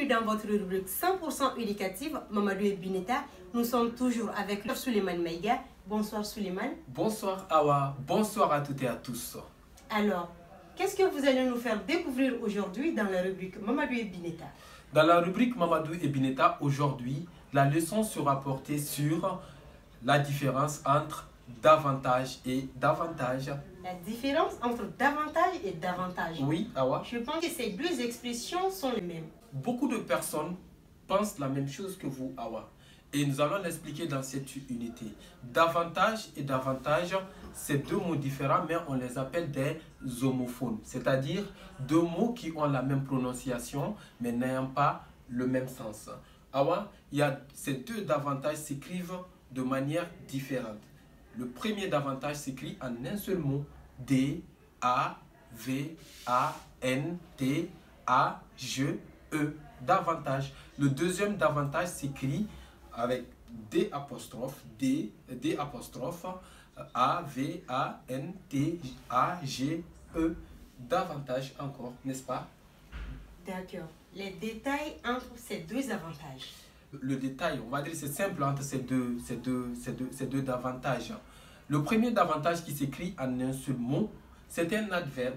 bienvenue dans votre rubrique 100% éducative, Mamadou et Bineta. Nous sommes toujours avec Souleymane Maïga. Bonsoir Souleymane. Bonsoir Awa, bonsoir à toutes et à tous. Alors, qu'est-ce que vous allez nous faire découvrir aujourd'hui dans la rubrique Mamadou et Bineta? Dans la rubrique Mamadou et Bineta, aujourd'hui, la leçon sera portée sur la différence entre davantage et davantage. La différence entre davantage et davantage. Oui, Awa. Je pense que ces deux expressions sont les mêmes. Beaucoup de personnes pensent la même chose que vous, Awa. Et nous allons l'expliquer dans cette unité. Davantage et davantage, c'est deux mots différents, mais on les appelle des homophones. C'est-à-dire deux mots qui ont la même prononciation, mais n'ayant pas le même sens. Awa, ces deux davantages s'écrivent de manière différente. Le premier davantage s'écrit en un seul mot. D-A-V-A-N-T-A-G-E. Davantage. Le deuxième davantage s'écrit avec D apostrophe, D apostrophe, A-V-A-N-T-A-G-E. Davantage encore, n'est-ce pas? D'accord. Les détails entre ces deux avantages. Le détail, on va dire, c'est simple entre ces deux davantages. Le premier davantage qui s'écrit en un seul mot, c'est un adverbe.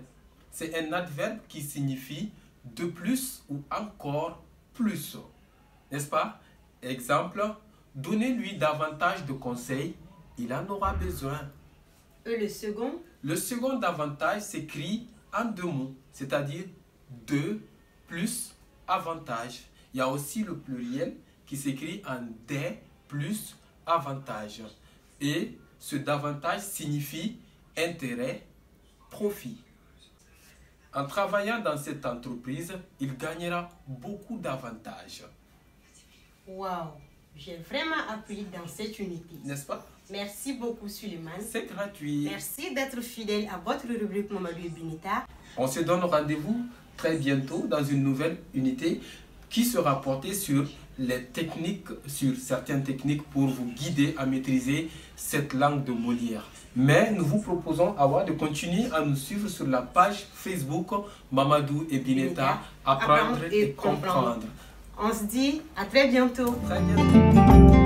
C'est un adverbe qui signifie de plus ou encore plus. N'est-ce pas? Exemple, donnez-lui davantage de conseils, il en aura besoin. Et le second? Le second davantage s'écrit en deux mots, c'est-à-dire de plus avantage. Il y a aussi le pluriel qui s'écrit en des plus avantage. Et ce davantage signifie intérêt, profit. En travaillant dans cette entreprise, il gagnera beaucoup d'avantages. Waouh! J'ai vraiment appris dans cette unité. N'est-ce pas? Merci beaucoup Souleymane. C'est gratuit. Merci d'être fidèle à votre rubrique Mamadou et Bineta. On se donne rendez-vous très bientôt dans une nouvelle unité qui sera portée sur les techniques, sur certaines techniques pour vous guider à maîtriser cette langue de Molière. Mais nous vous proposons, Awa, de continuer à nous suivre sur la page Facebook Mamadou et Bineta, apprendre et comprendre. On se dit à très bientôt. Très bientôt.